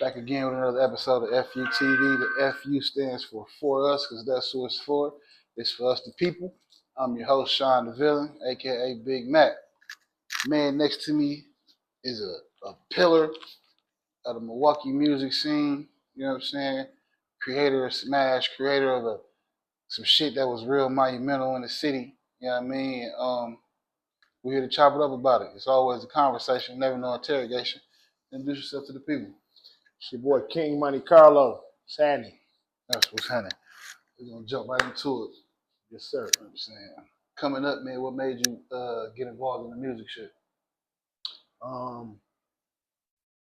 Back again with another episode of FUTV. The FU stands for us, because that's who it's for. It's for us, the people. I'm your host, Sean the Villain, aka Big Mac. Man next to me is a pillar of the Milwaukee music scene. You know what I'm saying? Creator of Smash, creator of some shit that was real monumental in the city. You know what I mean? We're here to chop it up about it. It's always a conversation, never no interrogation. Introduce yourself to the people. It's your boy King Monte Carlo, Sandy. That's what's happening. We're gonna jump right into it. Yes, sir. You know what I'm saying? Coming up, man, what made you get involved in the music shit?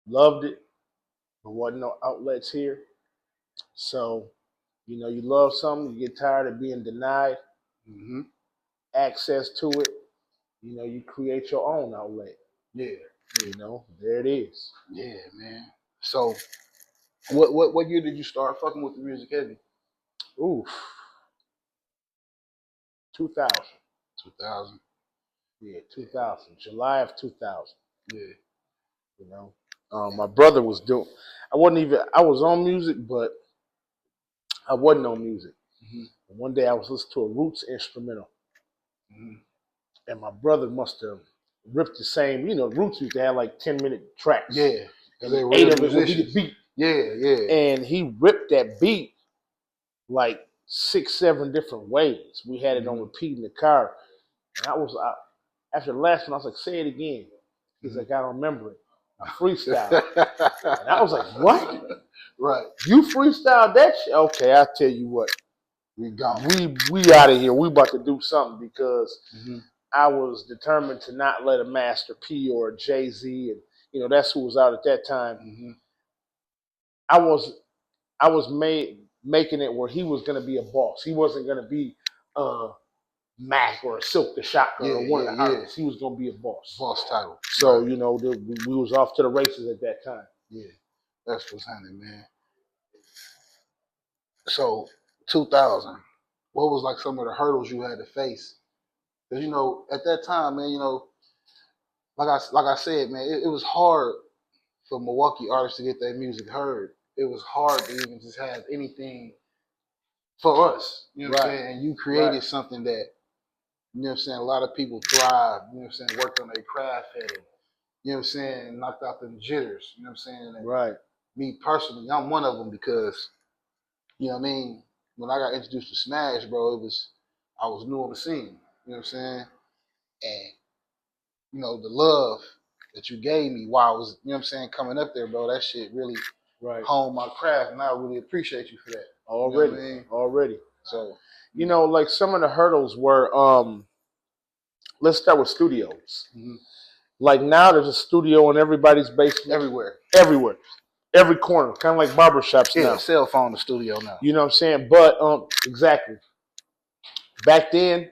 Loved it, but wasn't no outlets here. So, you love something, you get tired of being denied access to it. You create your own outlet. Yeah. There it is. Yeah, man. So, what year did you start fucking with the music heavy? Oof. 2000. 2000. Yeah, 2000. July of 2000. Yeah. My brother was doing. I was on music, but I wasn't on music. One day I was listening to a Roots instrumental, and my brother must have ripped the same. Roots used to have like 10-minute tracks. Yeah, and 8 of it would be the beat. Yeah. And he ripped that beat like 6-7 different ways. We had it on repeat in the car, and after the last one, I was like, "Say it again." He's like, "I don't remember it." I freestyled, and I was like, "What? Right? You freestyled that shit? Okay, I'll tell you what. We gone. We out of here. We about to do something," because I was determined to not let a Master P or a Jay-Z, and that's who was out at that time. I was making it where he was going to be a boss. He wasn't going to be Mac or a Silk the Shocker or one of the artists. He was going to be a boss. Boss title. So, we was off to the races at that time. Yeah, that's what's happening, man. So, 2000, what was like some of the hurdles you had to face? Because, at that time, man, like I said, man, it was hard for Milwaukee artists to get their music heard. It was hard to even just have anything for us. You know what I'm saying? And you created something that, a lot of people thrive, worked on their craft at it, knocked out them jitters, And right. Me personally, I'm one of them because, when I got introduced to Smash, bro, I was new on the scene, And, the love that you gave me while I was, coming up there, bro, that shit really honed my craft, and I really appreciate you for that. Already. So, like some of the hurdles were, let's start with studios. Like now there's a studio in everybody's basement. Everywhere. Every corner, kind of like barbershops now. Yeah, cell phone the studio now. You know what I'm saying? But, exactly. Back then,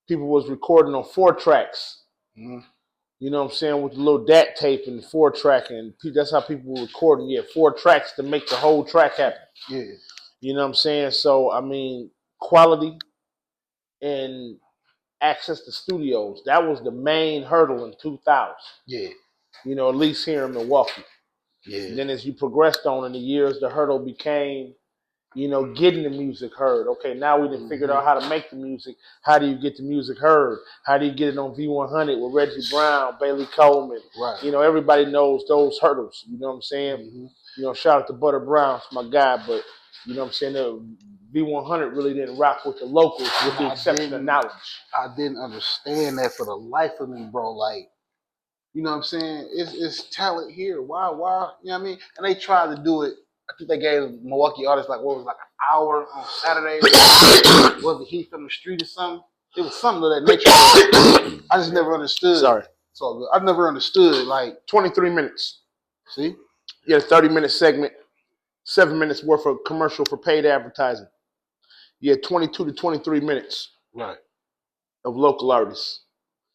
people was recording on 4 tracks. You know what I'm saying? With the little DAT tape and the 4-track, and that's how people were recording. Yeah, 4 tracks to make the whole track happen. Yeah. You know what I'm saying? So, quality and access to studios, that was the main hurdle in 2000. Yeah. At least here in Milwaukee. Yeah. And then as you progressed on in the years, the hurdle became, getting the music heard. Okay, now we done figured out how to make the music. How do you get the music heard? How do you get it on V100 with Reggie Brown, Bailey Coleman? Right. Everybody knows those hurdles. You know what I'm saying? Shout out to Butter Brown, my guy, but you know what I'm saying? The V100 really didn't rock with the locals, with the exception of Knowledge. I didn't understand that for the life of me, bro. Like, you know what I'm saying? It's talent here. Why? You know what I mean? And they tried to do it. I think they gave Milwaukee artists like an hour on Saturday. Was the Heat from the street or something? It was something of that nature. I just never understood. Sorry. It's all good. I never understood, like, 23 minutes. See? You had a 30-minute segment, 7 minutes worth of commercial for paid advertising. You had 22 to 23 minutes. Right. Of local artists.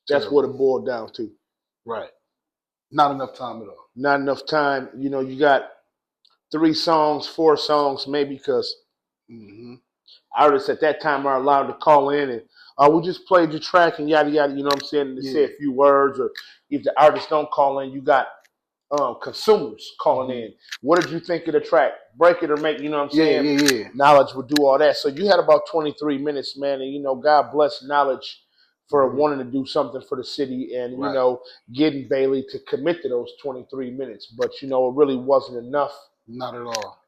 That's what it boiled down to. Right. Not enough time at all. Not enough time. You got 3 songs, 4 songs, maybe, because artists at that time are allowed to call in and we just played your track and yada yada. You know what I'm saying? And they say a few words, or if the artists don't call in, you got consumers calling in. What did you think of the track? Break it or make, you know what I'm saying? Yeah. Knowledge would do all that. So you had about 23 minutes, man. And, God bless Knowledge for wanting to do something for the city and, getting Bailey to commit to those 23 minutes. But, it really wasn't enough. Not at all.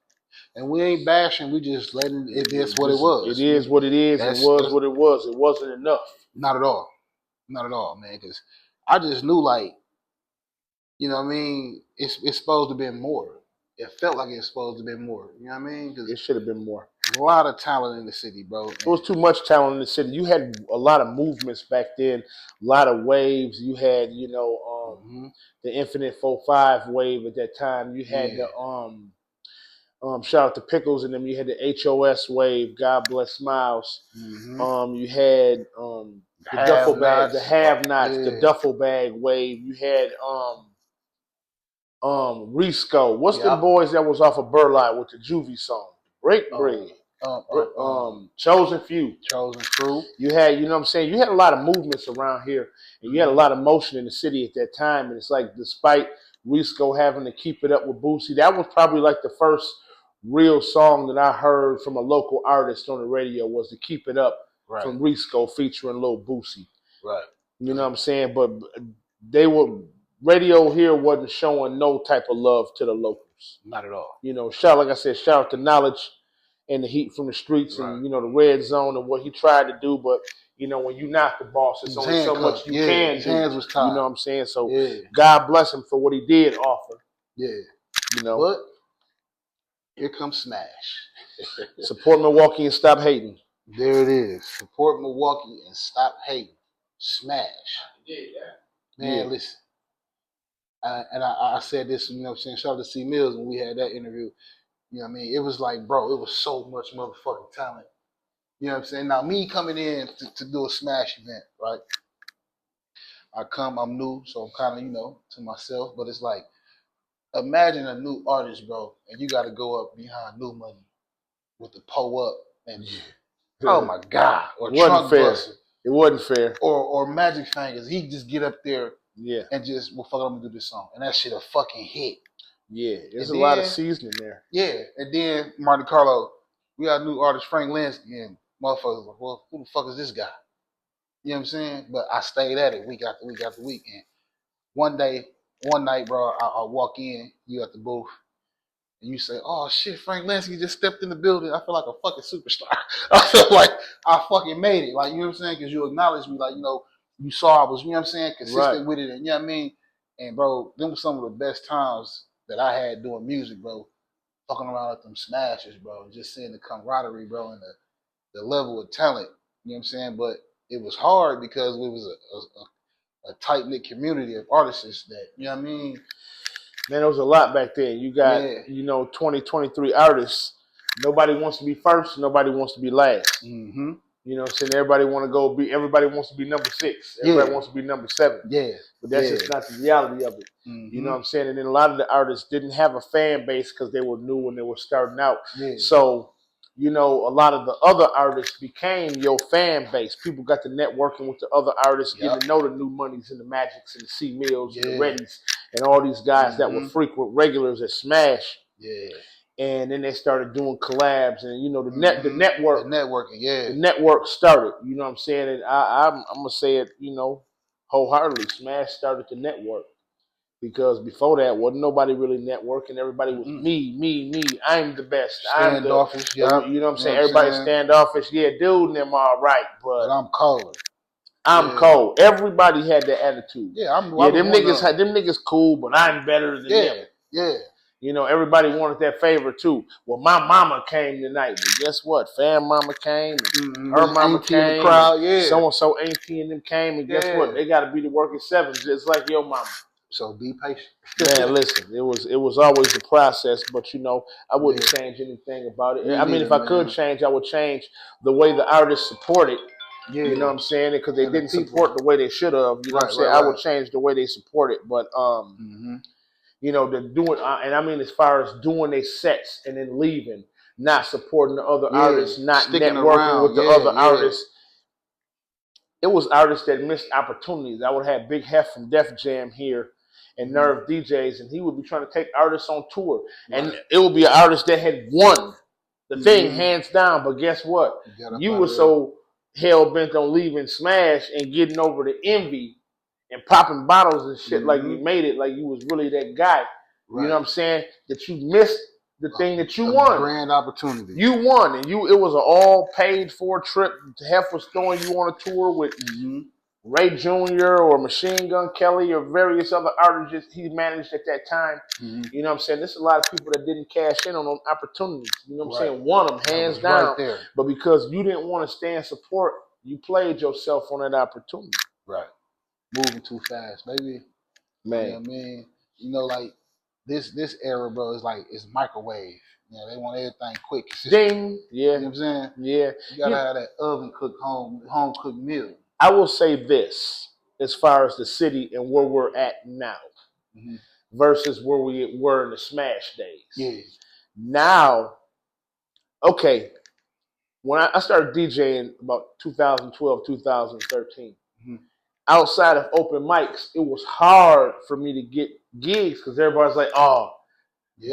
And we ain't bashing. We just letting it is what it was. It is what it is. It was what it was. It wasn't enough. Not at all. Not at all, man. Because I just knew, like, you know what I mean? It's supposed to be more. It felt like it's supposed to be more. You know what I mean? Because it should have been more. A lot of talent in the city, bro. It was too much talent in the city. You had a lot of movements back then, a lot of waves. You had, the Infinite 4-5 wave at that time. You had the shout out to Pickles and them. You had the HOS wave. God bless Smiles. You had the duffel bag, the have-nots, the duffel bag wave. You had Risco. What's the boys that was off of Burlight with the Juvie song? Break Bread. Chosen Few. You had, you know what I'm saying? You had a lot of movements around here, and you had a lot of motion in the city at that time. And it's like, despite Risco having to keep it up with Boosie, that was probably like the first real song that I heard from a local artist on the radio was to Keep It Up from Risco featuring Lil Boosie. Right. You know what I'm saying? But radio here wasn't showing no type of love to the locals. Not at all. Like I said, shout out to Knowledge and the Heat from the streets and, the red zone and what he tried to do. But, when you not the boss, it's only so much you can do. His hands was tied. You know what I'm saying? So God bless him for what he did offer. Yeah. But here comes Smash. Support Milwaukee and stop hating. There it is. Support Milwaukee and stop hating. Smash. Man, listen. I said this, you know what I'm saying? Shout out to C Mills when we had that interview. You know what I mean? It was like, bro, it was so much motherfucking talent. You know what I'm saying? Now, me coming in to do a Smash event, right? I'm new, so I'm kind of, to myself. But it's like, imagine a new artist, bro, and you got to go up behind New Money with the up and, oh my God. Or Trunk Buster. It wasn't fair. Or Magic Fingers. He just get up there and just, well, fuck it, I'm going to do this song. And that shit a fucking hit. Yeah, there's a lot of seasoning there. Yeah, and then Monte Carlo, we got a new artist, Frank Linsky, and motherfuckers like, well, who the fuck is this guy? You know what I'm saying? But I stayed at it week after week after week. And one night, bro, I walk in, you at the booth, and you say, oh shit, Frank Linsky just stepped in the building. I feel like a fucking superstar. I feel like I fucking made it. Like, you know what I'm saying? Because you acknowledged me, like, you saw I was, you know what I'm saying, consistent with it, and you know what I mean? And bro, them were some of the best times that I had doing music, bro, fucking around with them smashes, bro, and just seeing the camaraderie, bro, and the level of talent, you know what I'm saying? But it was hard because it was a tight-knit community of artists that, you know what I mean? Man, there was a lot back then. You got, 20, 23 artists. Nobody wants to be first. Nobody wants to be last. Mm-hmm. You know what I'm saying? Everybody wants to be number 6. Everybody wants to be number 7. Yeah. But that's just not the reality of it. Mm-hmm. You know what I'm saying? And then a lot of the artists didn't have a fan base because they were new when they were starting out. Yeah. So, a lot of the other artists became your fan base. People got to networking with the other artists, getting to know the New Monies and the Magics and the C Mills and the Reddies and all these guys that were frequent regulars at Smash. Yeah. And then they started doing collabs, and the network, the network started. You know what I'm saying? And I'm gonna say it, wholeheartedly. Smash started the network because before that, wasn't nobody really networking. Everybody was me. I'm the best. Standoffish. You know what I'm saying? Everybody standoffish. Yeah, dude, and them all right, but I'm cold. I'm cold. Everybody had that attitude. Yeah, them niggas cool, but I'm better than them. Yeah. Everybody wanted that favor too. Well, my mama came tonight, but guess what? Fam mama came, and her mama came, the crowd, so-and-so auntie and them came, and guess what? They got to be to work at 7, just like your mama. So be patient. Man, listen, it was always the process, but I wouldn't change anything about it. I mean, if I could change, I would change the way the artists supported. Yeah. You know what I'm saying? Because they didn't support the way they should have. You know what I'm saying? I would change the way they support it, but they're doing, and I mean, as far as doing their sets and then leaving, not supporting the other artists, not networking with the other artists. It was artists that missed opportunities. I would have Big Hef from Def Jam here, and Nerve DJs, and he would be trying to take artists on tour, and it would be an artist that had won the thing hands down. But guess what? You were so hell bent on leaving Smash and getting over the envy and popping bottles and shit like you made it, like you was really that guy. You know what I'm saying? That you missed the thing that you won. Grand opportunity. You won, and it was an all paid for trip. Hef was throwing you on a tour with Ray Jr. or Machine Gun Kelly or various other artists he managed at that time. You know what I'm saying? There's a lot of people that didn't cash in on those opportunities. You know what I'm saying? Won them hands down. Right there. But because you didn't want to stand support, you played yourself on that opportunity. Right. Moving too fast, baby. Man. You know what I mean? You know, like this era, bro, is like it's microwave. You know, they want everything quick. Ding. Yeah. You know what I'm saying? Yeah. You gotta have that oven cooked home cooked meal. I will say this as far as the city and where we're at now versus where we were in the Smash days. Yeah. Now, okay, when I started DJing about 2012, 2013, outside of open mics, it was hard for me to get gigs because everybody's like, oh,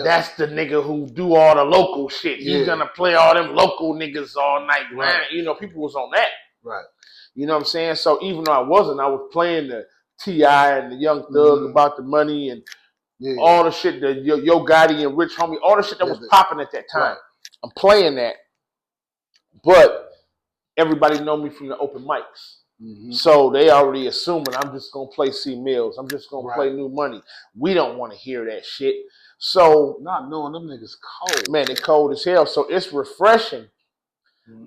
that's the nigga who do all the local shit. He's gonna play all them local niggas all night, man. You know, people was on that. Right. You know what I'm saying? So even though I wasn't, I was playing the T.I. and the Young Thug about the money and all the shit, the Yo Gotti and Rich Homie, all the shit that was popping at that time. Right. I'm playing that, but everybody know me from the open mics. So they already assuming I'm just going to play C Mills. I'm just going to play New Money. We don't want to hear that shit. So not knowing them niggas cold. Man, they cold as hell. So it's refreshing.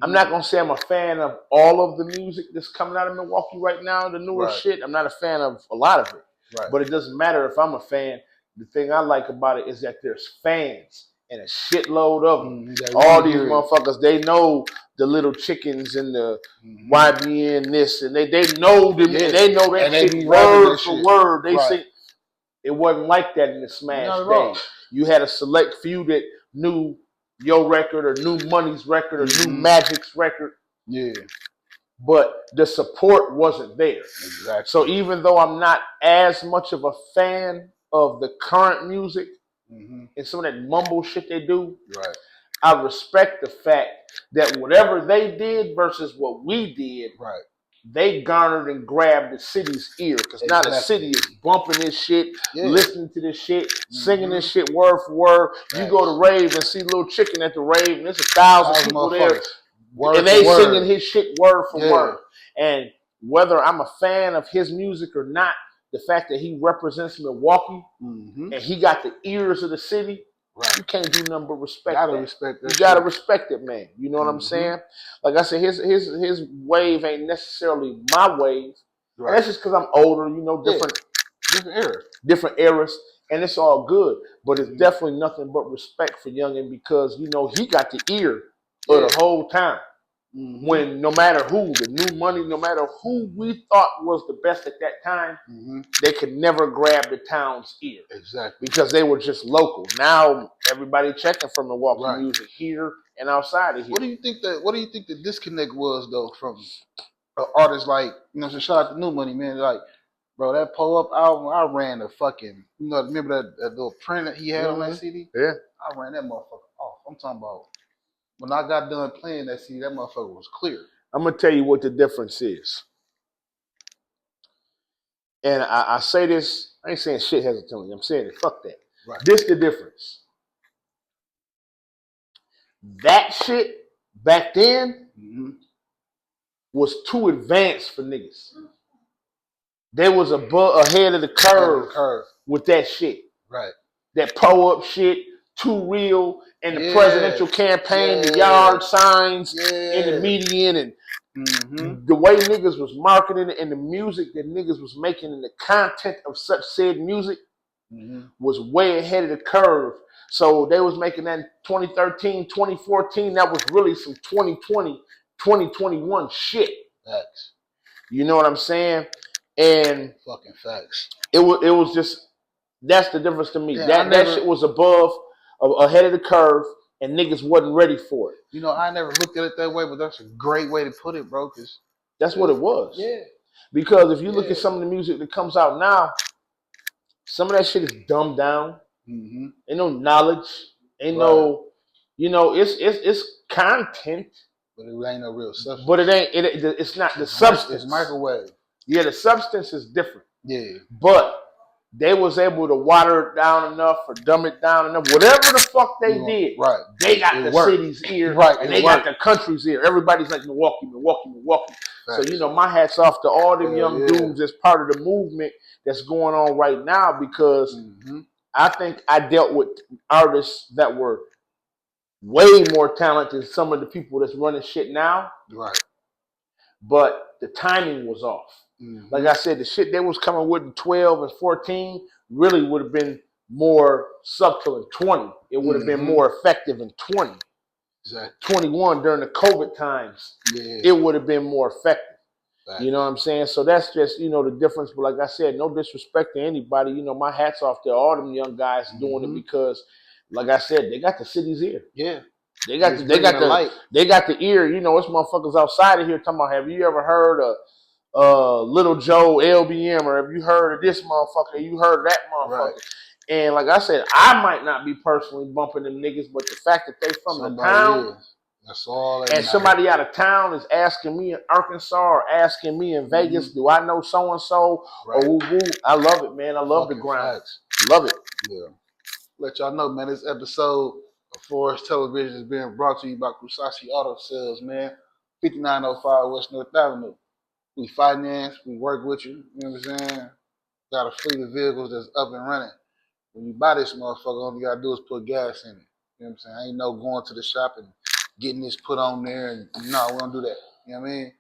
I'm not going to say I'm a fan of all of the music that's coming out of Milwaukee right now, the newer shit. I'm not a fan of a lot of it. Right. But it doesn't matter if I'm a fan. The thing I like about it is that there's fans and a shitload of them. All these motherfuckers, they know the Little Chickens and the YBN this, and they know them, and they know that shit word for word. They say it wasn't like that in the Smash days. You had a select few that knew Yo record or New Money's record or New Magic's record. Yeah. But the support wasn't there. Exactly. So even though I'm not as much of a fan of the current music and some of that mumble shit they do, I respect the fact that whatever they did versus what we did, they garnered and grabbed the city's ear. Because now the city is bumping this shit, listening to this shit, singing this shit word for word. You go to rave and see Little Chicken at the rave, and there's 1,000 people there. And they singing his shit word for word. And whether I'm a fan of his music or not, the fact that he represents Milwaukee and he got the ears of the city, you can't do nothing but respect that. You gotta respect it, man. You know what I'm saying? Like I said, his wave ain't necessarily my wave. And that's just because I'm older, you know, different eras, and it's all good. But it's definitely nothing but respect for Youngin because, you know, he got the ear of the whole time. When no matter who, the New Money, no matter who we thought was the best at that time, they could never grab the town's ear. Exactly. Because they were just local. Now everybody checking for Milwaukee music here and outside of here. What do you think the disconnect was though from artists like, you know, shout out to New Money, man, like, bro, that Pull Up album, I ran the fucking, you know, remember that little print that he had on that CD? Yeah. I ran that motherfucker off. I'm talking about when I got done playing that CD, that motherfucker was clear. I'm going to tell you what the difference is. And I say this, I ain't saying shit hesitantly. I'm saying it. Fuck that. Right. This the difference. That shit back then was too advanced for niggas. They was ahead of the curve with that shit. Right. That Pull Up shit, Too Real, and the presidential campaign, the yard signs, and the median, and the way niggas was marketing and the music that niggas was making and the content of such said music was way ahead of the curve. So they was making that in 2013, 2014. That was really some 2020, 2021 shit. Facts. You know what I'm saying? And fucking facts. It was just, that's the difference to me. Yeah, that shit was ahead of the curve, and niggas wasn't ready for it. You know, I never looked at it that way, but that's a great way to put it, bro. Cause that's what it was. Yeah. Because if you look at some of the music that comes out now, some of that shit is dumbed down. Mm-hmm. Ain't no knowledge. Ain't no, it's content. But it ain't no real substance. But it's not the substance. It's microwave. Yeah, the substance is different. Yeah. But they was able to water it down enough or dumb it down enough. Whatever the fuck they did, right? They got the city's ear, right? And they got the country's ear. Everybody's like Milwaukee. Facts. So my hat's off to all them young dudes that's part of the movement that's going on right now, because I think I dealt with artists that were way more talented than some of the people that's running shit now. Right. But the timing was off. Like I said, the shit they was coming with in 12 and 14 really would have been more subtle in 20. It would have been more effective in 20. Exactly. 21 during the COVID times, it would have been more effective. Right. You know what I'm saying? So that's just, the difference. But like I said, no disrespect to anybody. My hat's off to all them young guys doing it, because, like I said, they got the city's ear. Yeah. They got the ear. It's motherfuckers outside of here talking about, have you ever heard of Little Joe LBM, or have you heard of this motherfucker? Have you heard of that motherfucker? Right. And like I said, I might not be personally bumping them niggas, but the fact that they from the town, that's all. And somebody out of town is asking me in Arkansas or asking me in Vegas, do I know so and so? Or woo woo? I love it, man. I love the grind. Love it. Yeah. Let y'all know, man. This episode of Forest Television is being brought to you by Kusashi Auto Sales, man. 5905 West North Avenue. We finance, we work with you. You know what I'm saying? Got a fleet of vehicles that's up and running. When you buy this motherfucker, all you gotta do is put gas in it. You know what I'm saying? Ain't no going to the shop and getting this put on there, and no, we don't do that. You know what I mean?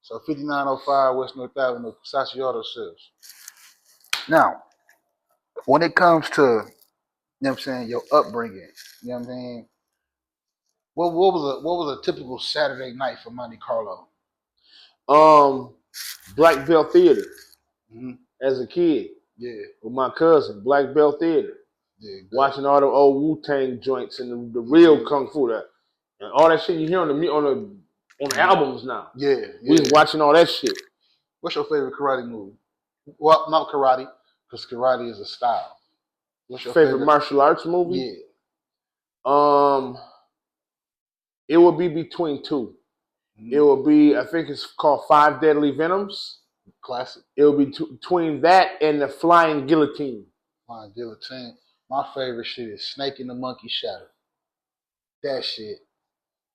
So 5905 West North Avenue, Kusashi Auto Sales. Now, when it comes to, you know what I'm saying, your upbringing, you know what I'm saying? What was a typical Saturday night for Monte Carlo? Black Belt Theater. As a kid. Yeah. With my cousin, Black Belt Theater. Yeah. Watching all the old Wu-Tang joints and the real Kung Fu that. And all that shit you hear on the albums now. Yeah. We was watching all that shit. What's your favorite karate movie? Well, not karate, because karate is a style. What's your favorite martial arts movie? Yeah. It would be between two. It would be, I think it's called Five Deadly Venoms. Classic. It would be between that and the Flying Guillotine. Flying Guillotine. My favorite shit is Snake and the Monkey Shadow. That shit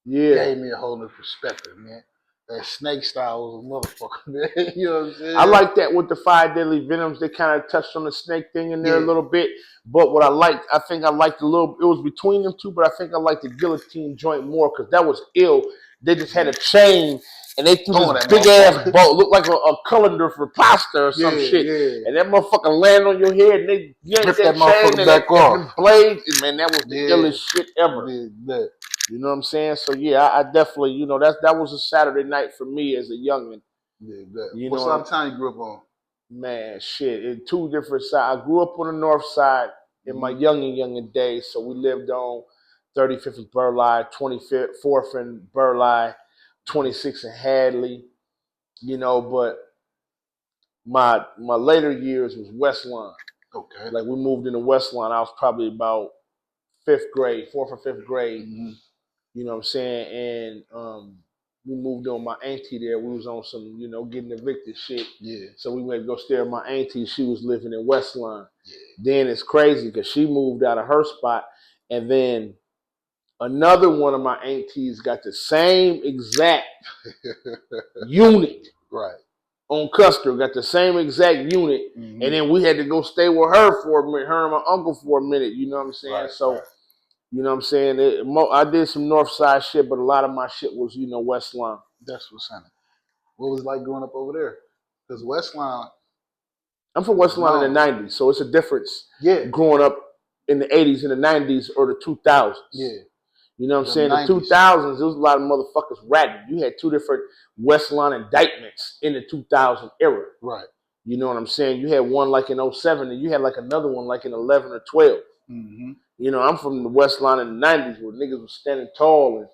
gave me a whole new perspective, man. That snake style was a motherfucker, man. You know what I'm saying? I like that with the Five Deadly Venoms. They kind of touched on the snake thing in there a little bit. But what I think I liked it was between them two, but I think I liked the guillotine joint more, because that was ill. They just had a chain, and they threw this big ass boat, looked like a colander for pasta or some shit. Yeah. And that motherfucker landed on your head, and they yanked that chain and back off. And blades, and man, that was the illest shit ever. Yeah. You know what I'm saying? So yeah, I definitely, that was a Saturday night for me as a youngin'. Yeah, what side of town you grew up on? Man, shit, in two different sides. I grew up on the north side in my youngin' days, so we lived on 35th and Burleigh, 24th and Burleigh, 26th and Hadley, but my later years was Westlawn. Okay. Like, we moved into Westlawn. I was probably about 4th or 5th grade. You know what I'm saying? And we moved on my auntie there. We was on some, getting evicted shit. Yeah. So we went to go stay at my auntie. She was living in Westlawn. Yeah. Then it's crazy because she moved out of her spot, and then another one of my aunties got the same exact unit. Right. On Custer, got the same exact unit. And then we had to go stay with her for a minute, her and my uncle for a minute, you know what I'm saying? Right, so, you know what I'm saying? I did some north side shit, but a lot of my shit was, Westlawn. That's what's happening. What was it like growing up over there? Because Westlawn. I'm from Westlawn in the 90s, so it's a difference. Yeah. Growing up in the 80s and the 90s or the 2000s. Yeah. You know what I'm saying? 90s. The 2000s, there was a lot of motherfuckers ratting. You had two different Westlawn indictments in the 2000 era. Right. You know what I'm saying? You had one like in 07, and you had like another one like in 11 or 12. I'm from the Westlawn in the 90s where niggas was standing tall, and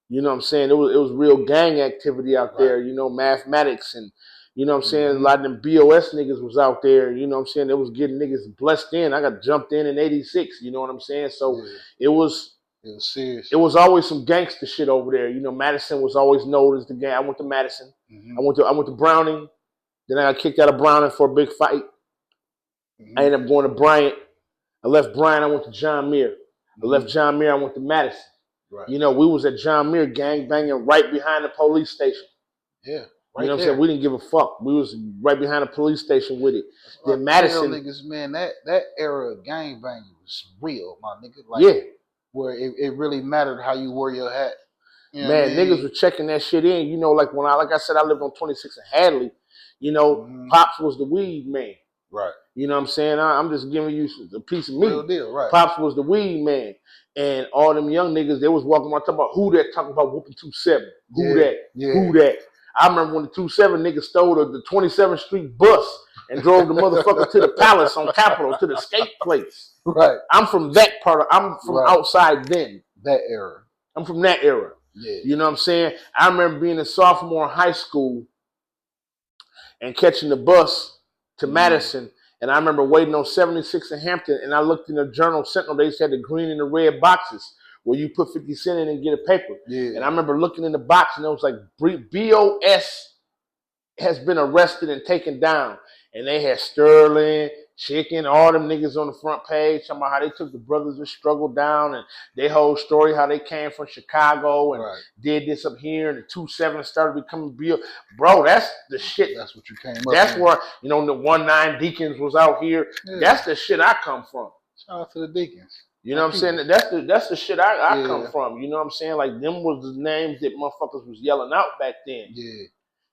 you know what I'm saying? It was real gang activity out there, mathematics and, You know what I'm saying? A lot of them BOS niggas was out there. You know what I'm saying? They was getting niggas blessed in. I got jumped in '86. You know what I'm saying? So it was serious. It was always some gangster shit over there. You know, Madison was always known as the gang. I went to Madison. I went to Browning. Then I got kicked out of Browning for a big fight. I ended up going to Bryant. I left Bryant. I went to John Muir. I left John Muir. I went to Madison. Right. You know, we was at John Muir gang banging right behind the police station. Yeah. Right, you know what I'm saying? We didn't give a fuck. We was right behind the police station with it. Then Madison, niggas, man, that era of gang banging was real, my nigga. Like, where it really mattered how you wore your hat. You know man, niggas were checking that shit in. You know, like like I said, I lived on 26 and Hadley. You know, Pops was the weed man. Right. You know what I'm saying? I'm just giving you a piece of meat. Real deal, right. Pops was the weed man. And all them young niggas, they was walking around talking about who that, talking about whooping 27. Who that? Who that? I remember when the 27 niggas stole the 27th Street bus and drove the motherfucker to the Palace on Capitol, to the skate place. Right. I'm from that part. I'm from outside then. That era. I'm from that era. Yeah. You know what I'm saying? I remember being a sophomore in high school and catching the bus to Madison. And I remember waiting on 76 in Hampton, and I looked in the Journal Sentinel. They used to have the green and the red boxes where you put 50 cents in and get a paper. Yeah. And I remember looking in the box, and it was like BOS has been arrested and taken down. And they had Sterling, Chicken, all them niggas on the front page, talking about how they took the Brothers of Struggle down and their whole story, how they came from Chicago and did this up here, and the 2-7 started becoming BO. Bro, that's the shit. That's what you came up That's in. where, you know, the 1-9 Deacons was out here. Yeah. That's the shit I come from. Shout out to the Deacons. You know what I'm saying? That's the shit I come from. You know what I'm saying? Like, them was the names that motherfuckers was yelling out back then. Yeah.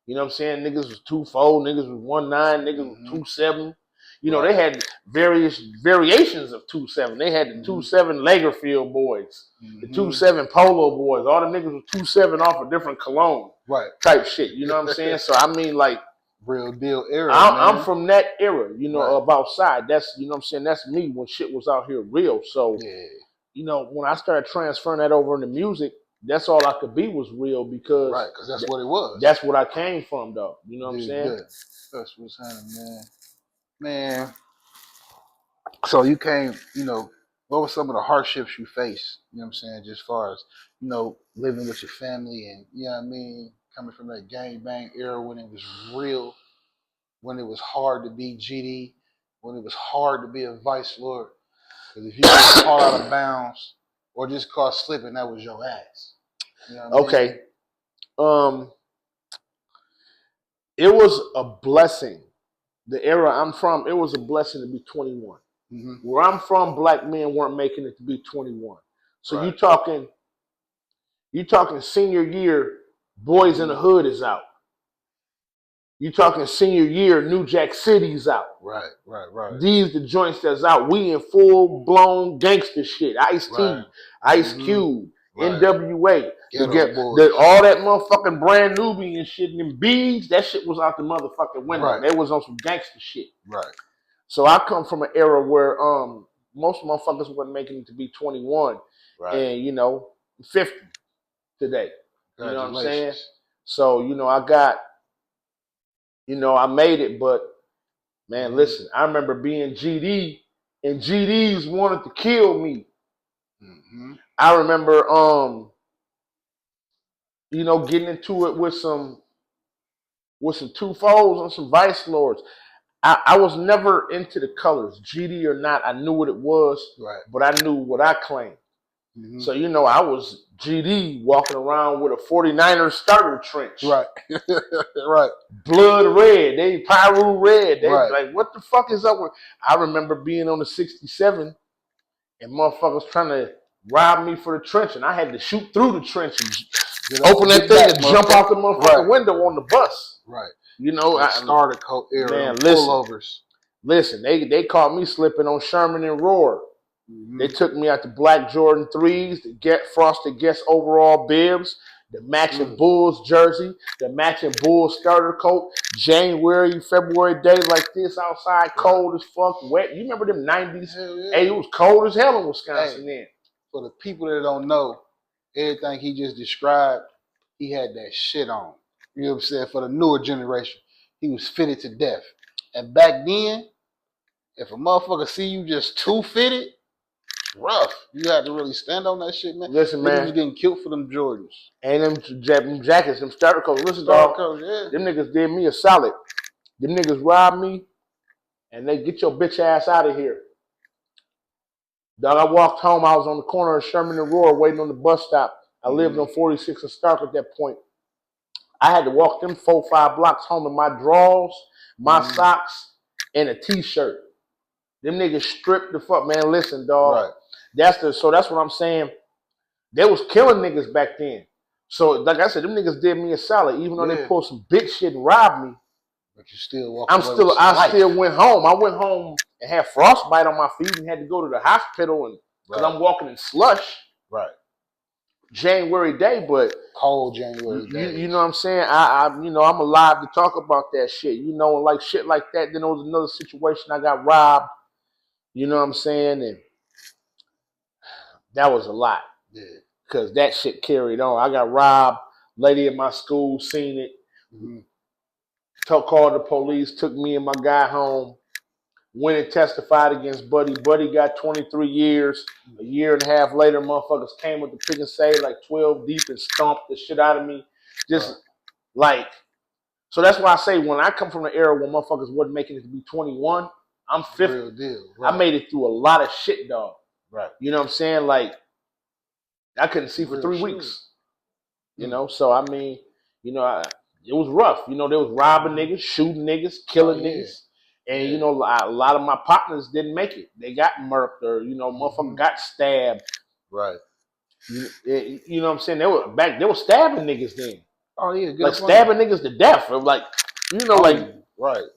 You know what I'm saying? Niggas was 2-4, niggas was 1-9, niggas was 2-7. You know, they had various variations of 2-7. They had the 2-7 Lagerfield boys, the 2-7 Polo boys. All the niggas was 2-7 off a different cologne type shit. You know what I'm saying? So, I mean, like, real deal era. I'm from that era, you know, of outside. That's, you know what I'm saying? That's me when shit was out here real. So, you know, when I started transferring that over into music, that's all I could be was real because that's what it was. That's what I came from, though. You know what I'm saying? Good. That's what's happening, man. So you came, you know, what were some of the hardships you faced? You know what I'm saying? Just as far as, you know, living with your family and, you know what I mean, coming from that gang bang era when it was real, when it was hard to be GD, when it was hard to be a vice lord. Because if you got caught out of bounds or just caught slipping, that was your ass. You know what I mean? It was a blessing. The era I'm from, it was a blessing to be 21. Where I'm from, black men weren't making it to be 21. So you talking senior year, Boys in the Hood is out. You talking senior year, New Jack City's out. Right. These the joints that's out. We in full blown gangster shit. Ice-T, Ice Cube, NWA. All that motherfucking Brand Nubian shit and them beads, that shit was out the motherfucking window. They was on some gangster shit. Right. So I come from an era where most motherfuckers wasn't making it to be 21. And, you know, 50 today. You know what I'm saying? So, you know, I made it, but man, listen, I remember being GD and GDs wanted to kill me. I remember, you know, getting into it with some 2-4s and some vice lords. I was never into the colors, GD or not. I knew what it was, but I knew what I claimed. So, you know, I was GD walking around with a 49er starter trench. Right. Blood red. They Pyru red. They like, what the fuck is up with? I remember being on the 67 and motherfuckers trying to rob me for the trench, and I had to shoot through the trench and open that thing and jump out the motherfucking window on the bus. You know, starter coat era, man, pullovers. Listen, they caught me slipping on Sherman and Roar. They took me out to black Jordan 3s, the frosted Guess overall bibs, the matching Bulls jersey, the matching Bulls starter coat. January, February days like this outside, cold as fuck, wet. You remember them 90s? Hey, it was cold as hell in Wisconsin then. For the people that don't know, everything he just described, he had that shit on. You know what I'm saying? For the newer generation. he was fitted to death. And back then, if a motherfucker see you just too fitted, rough. You had to really stand on that shit, man. Listen, Niggas man. was getting killed for them Jordans. And them jackets, them starter coats. Listen, Starter dog. coats, yeah. Them niggas did me a solid. Them niggas robbed me, and they get your bitch ass out of here. Dog, I walked home. I was on the corner of Sherman and Roar waiting on the bus stop. I lived on 46 and Stark at that point. I had to walk them 4-5 blocks home in my drawers, my socks, and a t-shirt. Them niggas stripped the fuck, man. Listen, dog. Right. So that's what I'm saying. They was killing niggas back then. So like I said, them niggas did me a solid, even though they pulled some bitch shit and robbed me. But you still walk. I still went home. I went home and had frostbite on my feet and had to go to the hospital and because I'm walking in slush. Right. January day, but cold January day. You know what I'm saying? I'm alive to talk about that shit. You know, like shit like that. Then there was another situation. I got robbed. You know what I'm saying? And that was a lot. Yeah. Because that shit carried on. I got robbed. Lady in my school seen it. Called the police. Took me and my guy home. Went and testified against Buddy. Buddy got 23 years. A year and a half later, motherfuckers came with the pick and say like 12 deep and stomped the shit out of me. Just like, so that's why I say when I come from the era where motherfuckers wasn't making it to be 21, I'm 50. Real deal. Right. I made it through a lot of shit, dog. Right. You know what I'm saying? Like, I couldn't see for 3 weeks. You know, so I mean, you know, it was rough. You know, they was robbing niggas, shooting niggas, killing niggas. And, you know, a lot of my partners didn't make it. They got murked or, you know, motherfucker got stabbed. Right. You know what I'm saying? They were stabbing niggas then. Oh, yeah. Like stabbing niggas to death. Or like, you know, like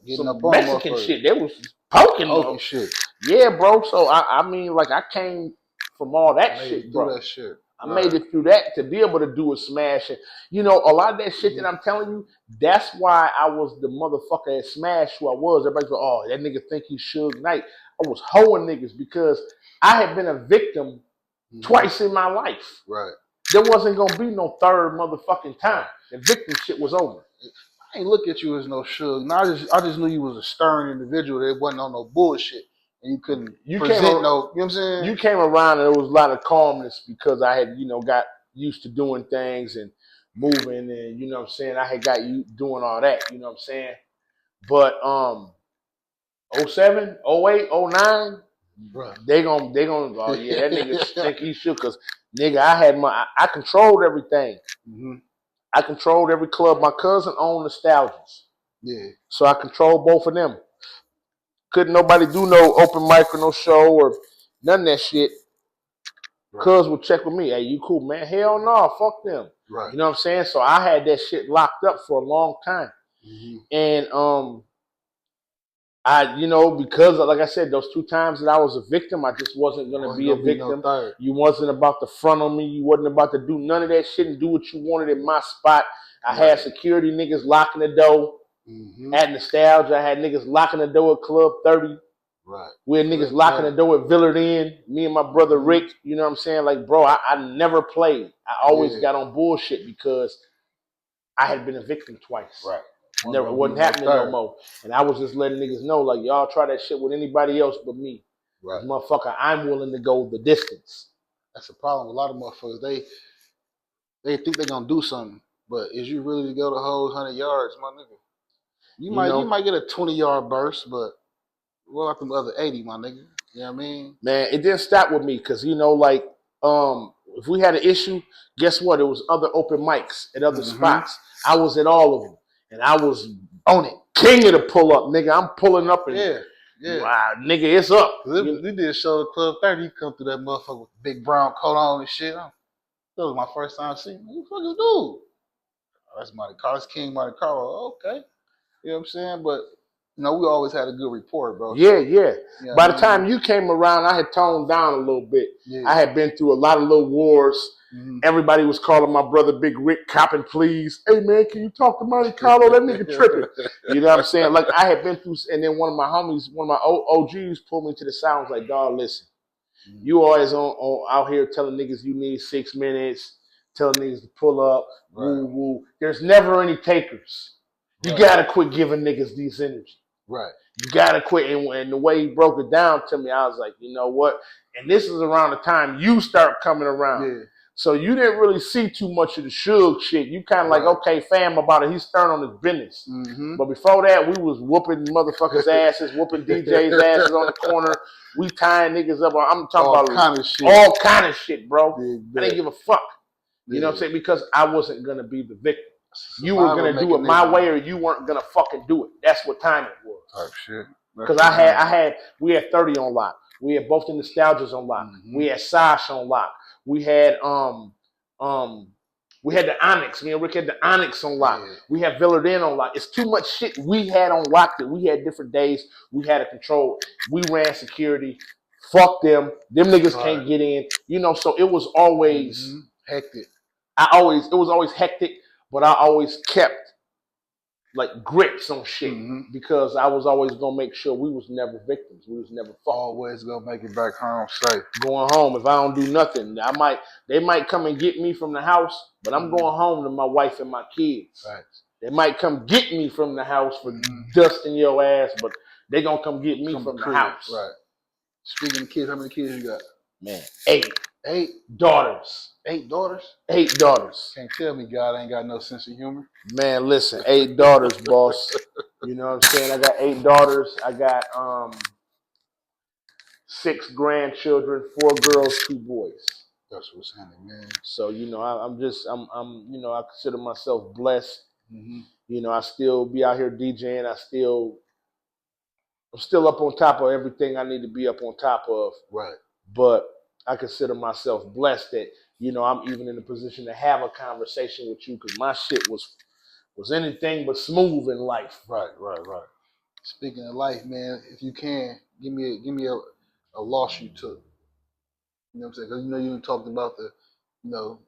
getting some up on Mexican shit. They was poking shit. Yeah, bro. So, I mean, like, I came from all that shit, bro. That shit. I made it through that to be able to do a smash. And, you know, a lot of that shit that I'm telling you, that's why I was the motherfucker that smashed who I was. Everybody's like, oh, that nigga think he's Suge Knight. I was hoeing niggas because I had been a victim twice in my life. Right. There wasn't going to be no third motherfucking time. The victim shit was over. I ain't look at you as no Suge. No, I just knew you was a stern individual that wasn't on no bullshit. And you couldn't present you know what I'm saying? You came around and there was a lot of calmness because I had, you know, got used to doing things and moving and, you know what I'm saying? I had got you doing all that, you know what I'm saying? But 07, 08, 09, they gonna oh yeah, that nigga think he should because nigga, I controlled everything. I controlled every club. My cousin owned Nostalgias. Yeah. So I controlled both of them. Couldn't nobody do no open mic or no show or none of that shit. Cuz would check with me. Hey, you cool, man? Hell no, fuck them. Right. You know what I'm saying? So I had that shit locked up for a long time. And I, you know, because like I said, those 2 times that I was a victim, I just wasn't gonna be a victim. You wasn't about to front on me. You wasn't about to do none of that shit and do what you wanted in my spot. I had security niggas locking the door. At Nostalgia, I had niggas locking the door at Club 30. Right. We had niggas locking the door at Villard Inn. Me and my brother Rick, you know what I'm saying? Like, bro, I never played. I always got on bullshit because I had been a victim twice. Right. Never wasn't happening no more. And I was just letting niggas know, like, y'all try that shit with anybody else but me. Right. Motherfucker, I'm willing to go the distance. That's the problem with a lot of motherfuckers. They think they're gonna do something, but is you really to go the whole 100 yards, my nigga? You might get a 20-yard burst, but what about them other 80, my nigga? You know what I mean? Man, it didn't stop with me because, you know, like, if we had an issue, guess what? It was other open mics at other spots. I was at all of them. And I was on it. King of the pull up, nigga. I'm pulling up and wow, nigga, it's up. We did a show at Club 30. You come through that motherfucker with the big brown coat on and shit. That was my first time seeing him. Who the fuck is dude? Oh, that's Monte Carlo. That's King Monte Carlo. Okay. You know what I'm saying? But, you know, we always had a good rapport, bro. Yeah, yeah. You know By the time you came around, I had toned down a little bit. Yeah. I had been through a lot of little wars. Everybody was calling my brother Big Rick, copping please. Hey, man, can you talk to Monte Carlo? That nigga tripping. You know what I'm saying? Like, I had been through, and then one of my homies, one of my OGs pulled me to the side and was like, dog, listen, you always out here telling niggas you need 6 minutes, telling niggas to pull up, woo, woo. There's never any takers. You gotta quit giving niggas these energy. Right. You gotta quit. And the way he broke it down to me, I was like, you know what? And this is around the time you start coming around. Yeah. So you didn't really see too much of the Suge shit. You kind of like, okay, fam about it. He's stern on his business. Mm-hmm. But before that, we was whooping motherfuckers' asses, whooping DJs' asses on the corner. We tying niggas up. I'm talking all about kind of shit. All kind of shit, bro. Yeah. I didn't give a fuck. You know what I'm saying? Because I wasn't going to be the victim. You were going to do it my way or you weren't going to fucking do it. That's what time it was. Type shit. Because we had 30 on lock. We had both the nostalgias on lock. Mm-hmm. We had Sash on lock. We had the Onyx. Me and Rick had the Onyx on lock. Yeah. We had Villarden on lock. It's too much shit we had on lock that we had different days. We had a control. We ran security. Fuck them. Them niggas can't get in. You know, so it was always hectic. It was always hectic, but I always kept like grips on shit because I was always gonna make sure we was never victims. We was never always gonna make it back home safe. Going home, if I don't do nothing, they might come and get me from the house, but I'm going home to my wife and my kids. Right. They might come get me from the house for dusting your ass, but they gonna come get me from the house. Right. Speaking of kids, how many kids you got? Man, 8. 8 daughters. 8 daughters? 8 daughters. Can't tell me God ain't got no sense of humor. Man, listen, 8 daughters, boss. You know what I'm saying? I got 8 daughters. I got 6 grandchildren, 4 girls, 2 boys. That's what's happening, man. So, you know, I'm you know, I consider myself blessed. Mm-hmm. You know, I still be out here DJing. I'm still up on top of everything I need to be up on top of. Right. But I consider myself blessed that, you know, I'm even in a position to have a conversation with you because my shit was anything but smooth in life. Right. Speaking of life, man, if you can, give me a loss you took. You know what I'm saying? Because you know you talked about the, you know,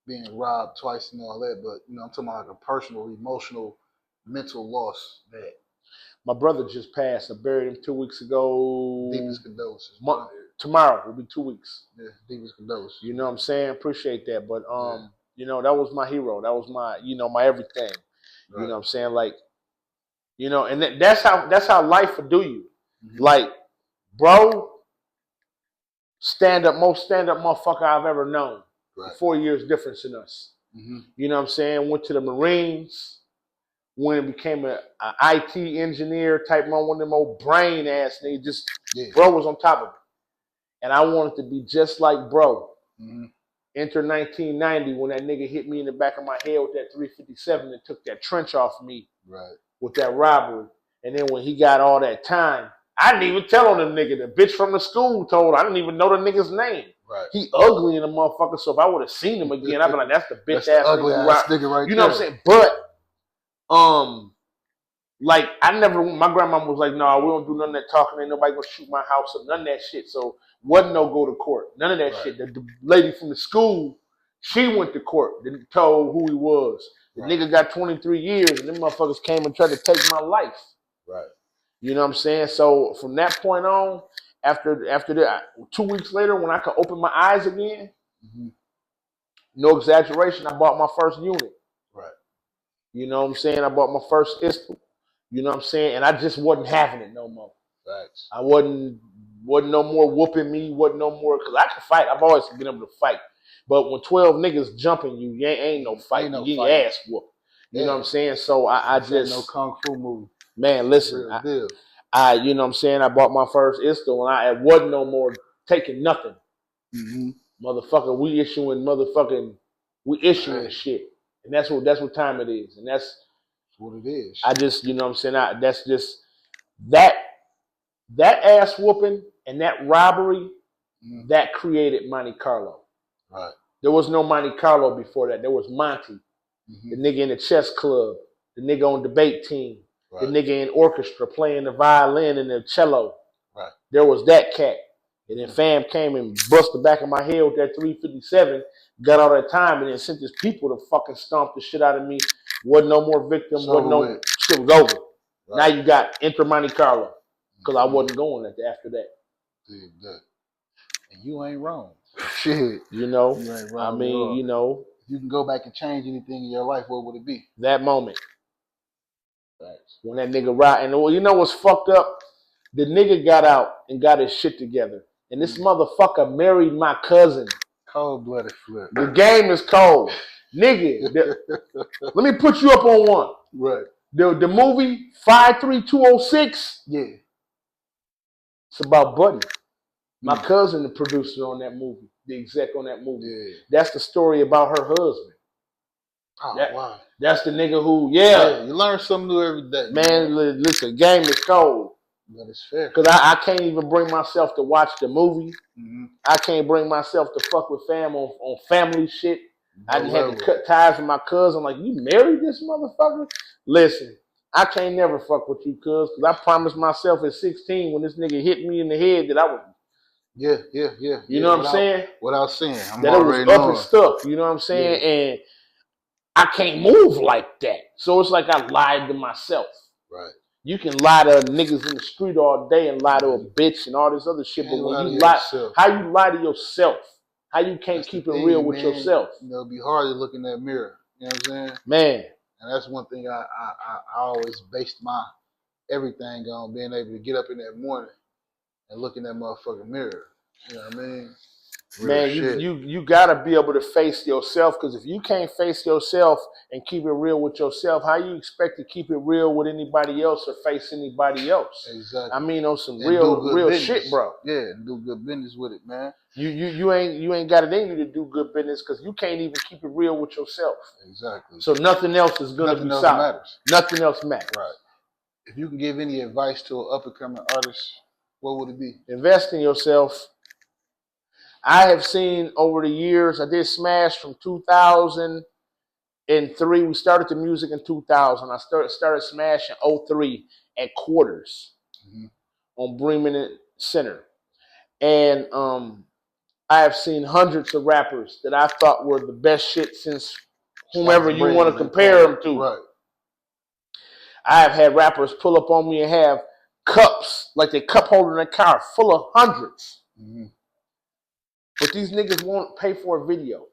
being robbed twice and all that, but you know I'm talking about like a personal, emotional, mental loss that. My brother just passed. I buried him 2 weeks ago. Deepest condolences. Tomorrow will be 2 weeks. Yeah, deepest condolences. You know what I'm saying? Appreciate that. But you know, that was my hero. That was my, you know, my everything. Right. You know what I'm saying? Like, you know, and that's how life will do you. Mm-hmm. Like, bro, most stand up motherfucker I've ever known. Right. 4 years difference in us. Mm-hmm. You know what I'm saying? Went to the Marines. When it became an IT engineer type, one of them old brain ass niggas, bro was on top of it. And I wanted to be just like bro. Mm-hmm. Enter 1990 when that nigga hit me in the back of my head with that 357 and took that trench off me with that robbery. And then when he got all that time, I didn't even tell on them nigga. The bitch from the school told I didn't even know the nigga's name. Right. He ugly in the motherfucker, so if I would have seen him again, I'd be like, that's the bitch ass ugly ass nigga right you know what I'm saying? But like my grandma was like, no, we don't do none of that talking. Ain't nobody gonna shoot my house up, none of that shit. So wasn't no go to court, none of that shit. The lady from the school, she went to court, then told who he was. The nigga got 23 years, and them motherfuckers came and tried to take my life. Right. You know what I'm saying? So from that point on, after that, 2 weeks later, when I could open my eyes again, no exaggeration, I bought my first unit. Right. You know what I'm saying? I bought my first pistol. You know what I'm saying? And I just wasn't having it no more. Facts. I wasn't no more whooping me, wasn't no more, because I can fight. I've always been able to fight. But when 12 niggas jumping you, ain't no fight. You get your ass whooped. You know what I'm saying? So I just. No kung fu move. Man, listen. I you know what I'm saying? I bought my first pistol and I wasn't no more taking nothing. Mm-hmm. Motherfucker, we issuing shit. And that's what time it is. And that's what it is. I just, you know what I'm saying? That's just that ass whooping and that robbery that created Monte Carlo. Right. There was no Monte Carlo before that. There was Monte, the nigga in the chess club, the nigga on debate team, the nigga in orchestra playing the violin and the cello. Right. There was that cat. And then fam came and bust the back of my head with that 357, got all that time, and then sent his people to fucking stomp the shit out of me. Wasn't no more victim. Shit was over. Right. Now you got enter Monte Carlo. Because I wasn't going after that. And you ain't wrong. Shit. You know? You ain't wrong. I mean, you know. If you can go back and change anything in your life, what would it be? That moment. Facts. When that nigga ride, and you know what's fucked up? The nigga got out and got his shit together, and this motherfucker married my cousin. Cold-blooded flip. The game is cold, nigga. Let me put you up on one. Right. The movie 53206. Yeah. It's about Buddy. My cousin, the producer on that movie, the exec on that movie. Yeah. That's the story about her husband. Oh, wow. That's the nigga who, you learn something new every day. Man, listen, game is cold. But it's fair. Because I can't even bring myself to watch the movie. Mm-hmm. I can't bring myself to fuck with fam on family shit. No I didn't have to cut ties with my cousin. Like, you married this motherfucker? Listen, I can't never fuck with you, cuz. Because I promised myself at 16 when this nigga hit me in the head that I was... Yeah. You know what I'm saying? Without saying. That it was up and stuck. You know what I'm saying? Yeah. And I can't move like that. So it's like I lied to myself. Right. You can lie to niggas in the street all day and lie to a bitch and all this other shit, but when you lie, how you lie to yourself? How you can't keep it real with yourself? You know, it'd be hard to look in that mirror. You know what I'm saying? Man. And that's one thing I always based my everything on, being able to get up in that morning and look in that motherfucking mirror. You know what I mean? Man, you gotta be able to face yourself, because if you can't face yourself and keep it real with yourself, how you expect to keep it real with anybody else or face anybody else? Exactly. I mean, on some real shit, bro. Yeah, and do good business with it, man. You ain't got it in you to do good business, because you can't even keep it real with yourself. Exactly. So nothing else is gonna be solid. Matters. Nothing else matters. Right. If you can give any advice to an up and coming artist, what would it be? Invest in yourself. I have seen over the years, I did Smash from 2003. We started the music in 2000. I started Smash in 2003 at Quarters on Bremen Center. And I have seen hundreds of rappers that I thought were the best shit since whomever you want to compare them to. Right. I have had rappers pull up on me and have cups, like they cup holder in their car, full of hundreds. Mm-hmm. But these niggas won't pay for a video,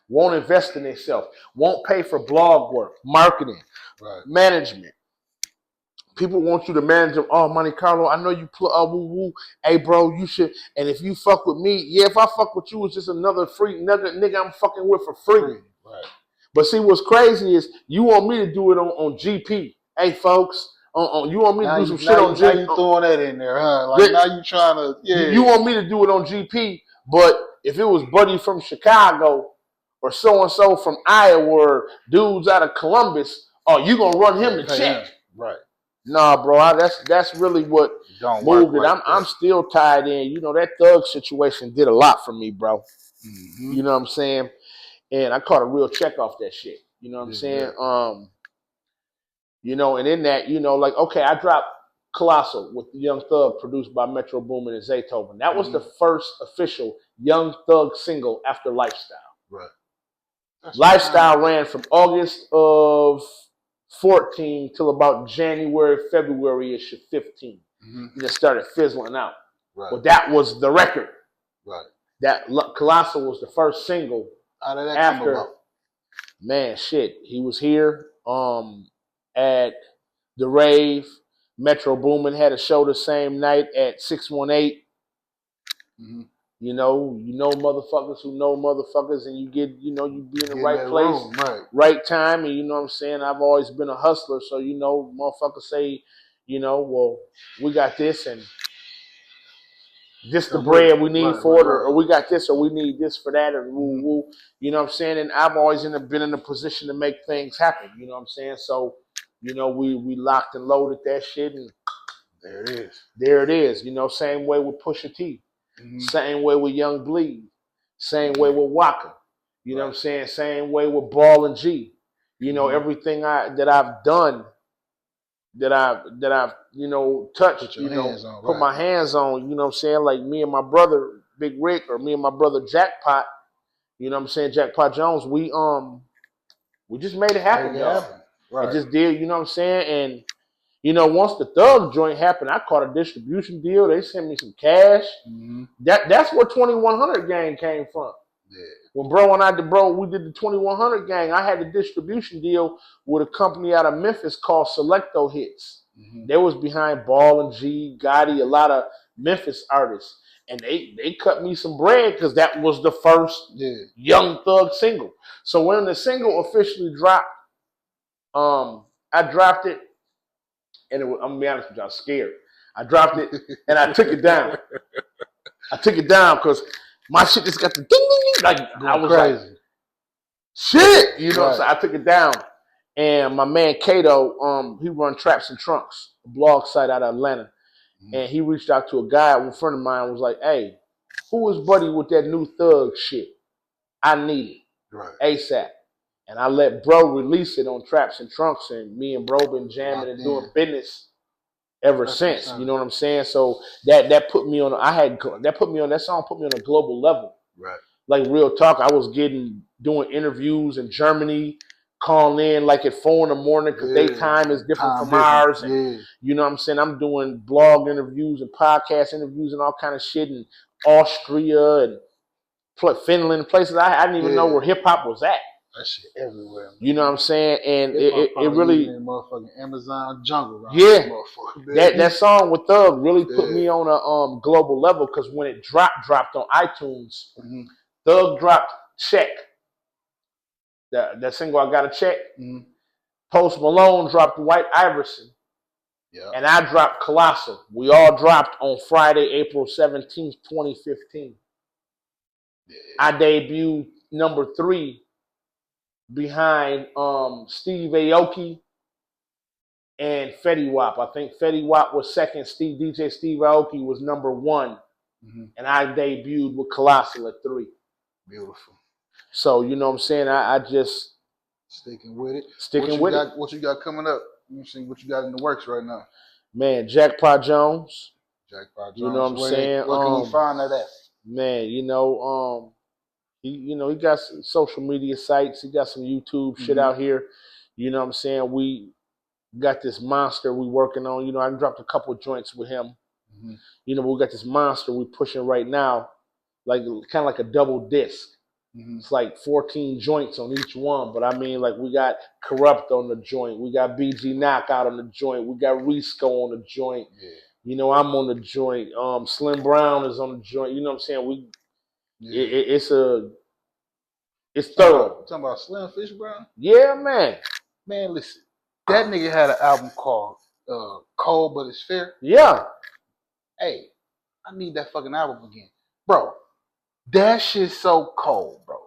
won't invest in themselves, won't pay for blog work, marketing, management. People want you to manage them. Oh, Monte Carlo, I know you play woo-woo. Hey, bro, you should. And if you fuck with me, if I fuck with you, it's just another nigga I'm fucking with for free. Right. But see, what's crazy is you want me to do it on GP. Hey, folks. You want me to do some shit on GP? Now you throwing that in there, huh? Like now you trying to, You want me to do it on GP, but if it was Buddy from Chicago or so-and-so from Iowa or dudes out of Columbus, you going to run him the check. Right. Nah, bro, that's really what moved it. I'm still tied in. You know, that thug situation did a lot for me, bro. Mm-hmm. You know what I'm saying? And I caught a real check off that shit. You know what I'm saying? You know, and in that, you know, like, okay, I dropped Colossal with the Young Thug, produced by Metro Boomin and Zaytoven. That was the first official Young Thug single after Lifestyle. Right. Lifestyle ran from August of 14 till about January, February-ish of 15. Mm-hmm. And it started fizzling out. Right. But that was the record. Right. That Colossal was the first single. How did that after, come about? Man, shit. He was here at the rave. Metro Boomin had a show the same night at 618. Mm-hmm. You know motherfuckers who know motherfuckers, and you be in the right place, right time, and you know what I'm saying? I've always been a hustler, so motherfuckers say, well, we got this and this the bread we need for it, or we got this, or we need this for that, or woo woo. You know what I'm saying? And I've always been in a position to make things happen. You know what I'm saying? So, we locked and loaded that shit, and there it is. There it is. Same way with Pusha T. Mm-hmm. Same way with Young Bleed. Same way with Waka. You know what I'm saying? Same way with Ball and G. Everything that I've done, that I've touched, put my hands on, you know what I'm saying? Like me and my brother, Big Rick, or me and my brother Jackpot, you know what I'm saying? Jackpot Jones, we just made it happen, y'all. Right. It just did, you know what I'm saying? And once the Thug joint happened, I caught a distribution deal. They sent me some cash. Mm-hmm. That's where 2100 Gang came from. Yeah. When we did the 2100 gang, I had a distribution deal with a company out of Memphis called Selecto Hits. Mm-hmm. They was behind Ball and G, Gotti, a lot of Memphis artists. And they cut me some bread because that was the first Young Thug single. So when the single officially dropped, I dropped it, and I'm gonna be honest with you, I was scared. I dropped it and I took it down. I took it down because my shit just got the ding ding ding. Like I was crazy. like, shit, you know. Right. So I took it down, and my man Kato, he run Traps and Trunks, a blog site out of Atlanta, and he reached out to a guy. One friend of mine was like, "Hey, who is buddy with that new Thug shit? I need it ASAP." And I let bro release it on Traps and Trunks, and me and bro been jamming and doing business ever since. You know what I'm saying? So that put me on. That song put me on a global level. Right. Like real talk, I was doing interviews in Germany, calling in like at 4 a.m. because their time is different from ours. And, you know what I'm saying? I'm doing blog interviews and podcast interviews and all kind of shit in Austria and Finland, places I didn't even know where hip hop was at. That shit everywhere. Man. You know what I'm saying? And it really in motherfucking Amazon jungle. That song with Thug really put me on a global level because when it dropped on iTunes, Thug dropped Check. That single I Gotta Check. Post Malone dropped White Iverson. Yeah. And I dropped Colossal. We all dropped on Friday, April 17th, 2015. Yeah. I debuted number 3 behind Steve Aoki and Fetty Wap. I think Fetty Wap was second. DJ Steve Aoki was number 1. And I debuted with Colossal at 3. Beautiful. So, you know what I'm saying? I just... Sticking with it. What you got coming up? Let me see what you got in the works right now. Man, Jackpot Jones. Jackpot Jones. You know what I'm saying? Where can we find that at? Man, you know, he got some social media sites. He got some YouTube shit out here. You know what I'm saying? We got this monster we working on. You know, I dropped a couple of joints with him. You know, we got this monster we pushing right now, like kind of like a double disc. It's like 14 joints on each one, but I mean, like we got Corrupt on the joint, we got BG Knockout on the joint, we got Risco on the joint. Yeah. You know, I'm on the joint. Slim Brown is on the joint. You know what I'm saying? It's thorough. Talking about Slim Fish Brown? Yeah, man. Man, listen, that nigga had an album called Cold But It's Fair. Yeah. Hey, I need that fucking album again, bro. That shit's so cold, bro.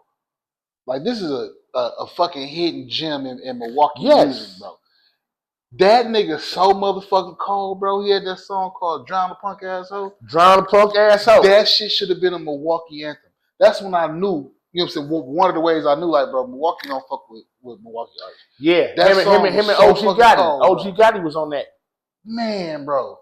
Like, this is a fucking hidden gem in Milwaukee music, bro. That nigga so motherfucking cold, bro. He had that song called Drown the Punk Asshole. Drown the Punk Asshole. That shit should have been a Milwaukee anthem. That's when I knew, you know what I'm saying, one of the ways I knew, like, bro, Milwaukee don't fuck with Milwaukee artists. Yeah, that him and so OG Gotti. Cold, OG Gotti was on that. Man, bro.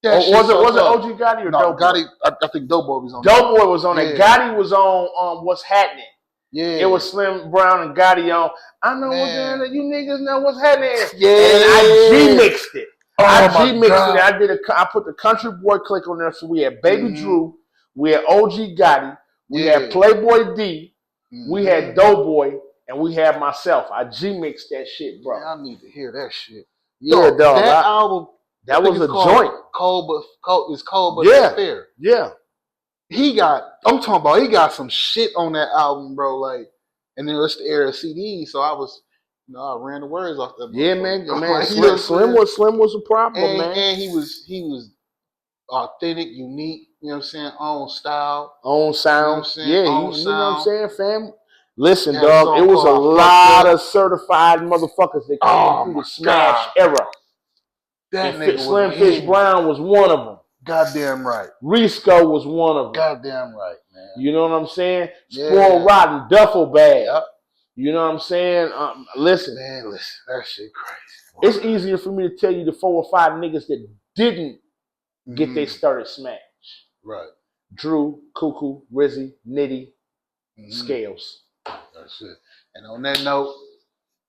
Was it OG Gotti or Dope Boy? Gotti, I think Dope Boy was on Dope Boy was on it. Gotti was on What's Happening. Yeah. It was Slim Brown and Gotti on I Know What's Happening. You niggas know what's happening. Yeah. And I G-mixed it. I put the Country Boy click on there. So we had Baby Drew. We had OG Gotti. We had Playboy D. We had Doughboy. And we had myself. I G-mixed that shit, bro. Man, I need to hear that shit. Yeah, dog. That album. That was a joint. Cold, it's cold, but it's fair. Yeah. I'm talking about, he got some shit on that album, bro. Like, and then it's the era of CDs, so I ran the words off that. Yeah, man. Like, Slim was a problem, man. And he was authentic, unique. You know what I'm saying? Own style, own sound. You know what I'm saying, fam. Listen, dog. It was a lot of certified motherfuckers that came through the Smash era. That nigga Slim Fish Brown was one of them. Goddamn right. Risco was one of them. Goddamn right, man. You know what I'm saying? Spoiled Rotten, Duffel Bag. Yep. You know what I'm saying? Listen. Man, listen. That shit crazy. It's easier for me to tell you the 4 or 5 niggas that didn't get they started Smash. Right. Drew, Cuckoo, Rizzy, Nitty, Scales. That's it. And on that note,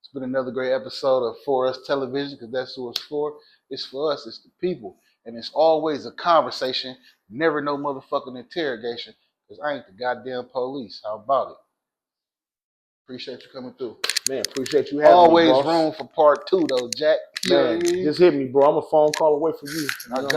it's been another great episode of For Us Television, because that's who it's for. It's for us. It's the people. And it's always a conversation, never no motherfucking interrogation. Because I ain't the goddamn police. How about it? Appreciate you coming through. Man, appreciate you having Always me, boss. room for part 2, though, Jack. You know Man, what I mean? just hit me, bro. I'm a phone call away from you. I got